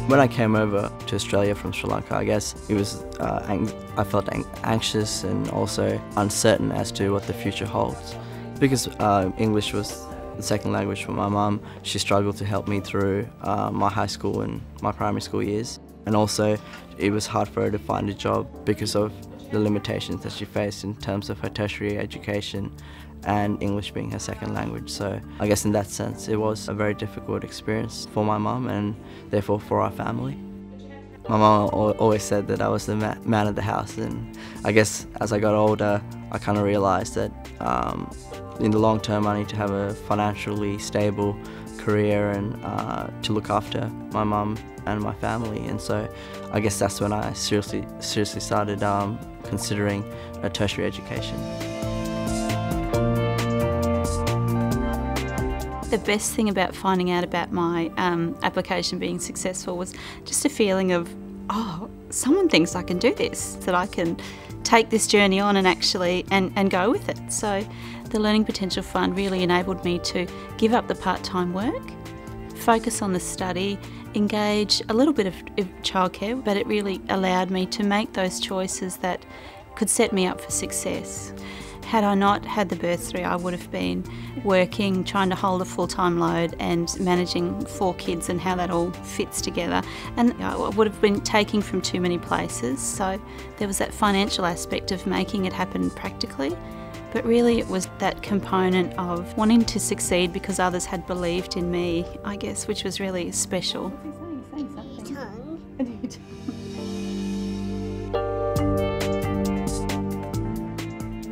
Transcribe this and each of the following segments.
When I came over to Australia from Sri Lanka, I guess it was, I felt anxious and also uncertain as to what the future holds. Because English was the second language for my mum, she struggled to help me through my high school and my primary school years. And also it was hard for her to find a job because of the limitations that she faced in terms of her tertiary education and English being her second language. So I guess in that sense it was a very difficult experience for my mum and therefore for our family. My mum always said that I was the man of the house, and I guess as I got older I kind of realised that in the long term I need to have a financially stable career and to look after my mum and my family, and so I guess that's when I seriously started considering a tertiary education. The best thing about finding out about my application being successful was just a feeling of, oh, someone thinks I can do this, that I can take this journey on and actually and go with it. So the Learning Potential Fund really enabled me to give up the part-time work, focus on the study, engage a little bit of childcare, but it really allowed me to make those choices that could set me up for success. Had I not had the bursary, I would have been working, trying to hold a full-time load and managing 4 kids and how that all fits together. And I would have been taking from too many places, so there was that financial aspect of making it happen practically. But really it was that component of wanting to succeed because others had believed in me, I guess, which was really special.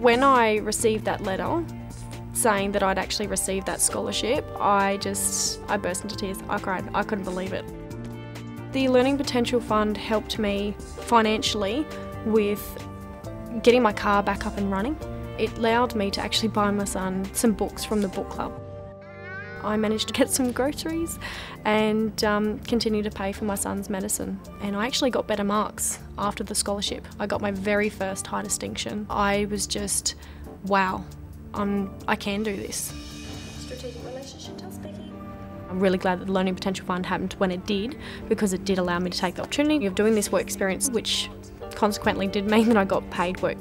When I received that letter saying that I'd actually received that scholarship, I burst into tears. I cried. I couldn't believe it. The Learning Potential Fund helped me financially with getting my car back up and running. It allowed me to actually buy my son some books from the book club. I managed to get some groceries and continue to pay for my son's medicine. And I actually got better marks after the scholarship. I got my very first high distinction. I was just, wow, I can do this. Strategic relationship test speaking. I'm really glad that the Learning Potential Fund happened when it did, because it did allow me to take the opportunity of doing this work experience, which consequently did mean that I got paid work.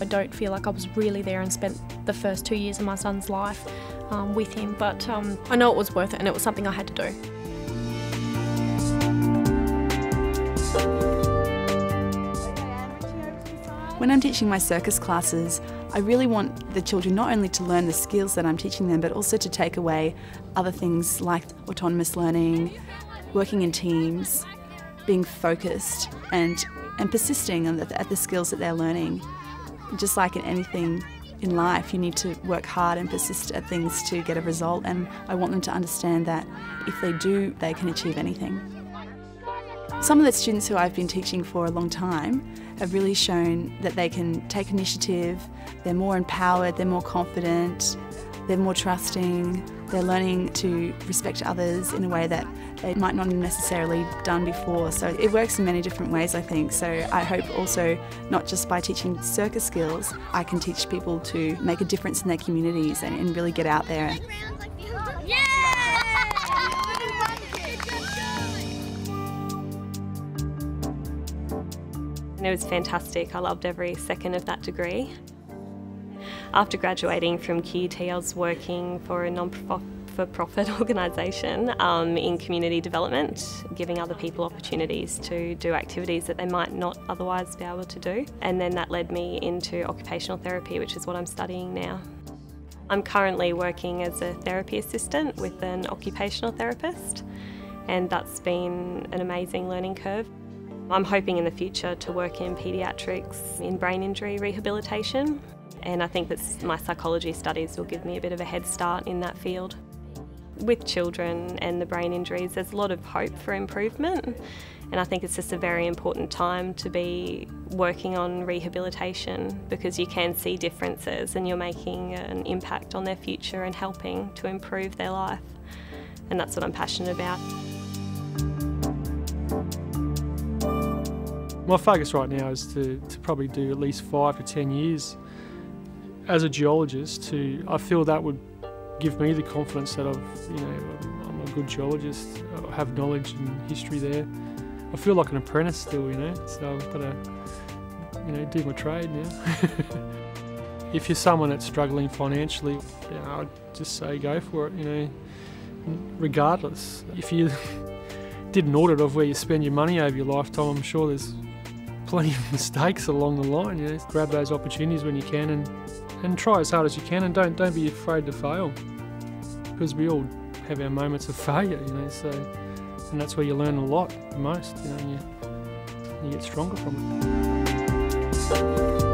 I don't feel like I was really there and spent the first 2 years of my son's life with him, but I know it was worth it and it was something I had to do. When I'm teaching my circus classes, I really want the children not only to learn the skills that I'm teaching them, but also to take away other things like autonomous learning, working in teams, being focused and persisting at the skills that they're learning. Just like in anything in life, you need to work hard and persist at things to get a result, and I want them to understand that if they do, they can achieve anything. Some of the students who I've been teaching for a long time have really shown that they can take initiative, they're more empowered, they're more confident, they're more trusting, they're learning to respect others in a way that they might not have necessarily done before. So it works in many different ways, I think. So I hope also, not just by teaching circus skills, I can teach people to make a difference in their communities and really get out there. It was fantastic. I loved every second of that degree. After graduating from QUT, I was working for a non-for-profit organisation in community development, giving other people opportunities to do activities that they might not otherwise be able to do. And then that led me into occupational therapy, which is what I'm studying now. I'm currently working as a therapy assistant with an occupational therapist, and that's been an amazing learning curve. I'm hoping in the future to work in paediatrics, in brain injury rehabilitation, and I think that my psychology studies will give me a bit of a head start in that field. with children and the brain injuries, there's a lot of hope for improvement, and I think it's just a very important time to be working on rehabilitation, because you can see differences and you're making an impact on their future and helping to improve their life, and that's what I'm passionate about. My focus right now is to probably do at least 5 to 10 years as a geologist. I feel that would give me the confidence that I'm a good geologist, I have knowledge and history there. I feel like an apprentice still, so I've got to, do my trade now. If you're someone that's struggling financially, I'd just say go for it, regardless. If you did an audit of where you spend your money over your lifetime, I'm sure there's plenty of mistakes along the line. Grab those opportunities when you can and try as hard as you can, and don't be afraid to fail, because we all have our moments of failure, and that's where you learn a lot the most, and you get stronger from it.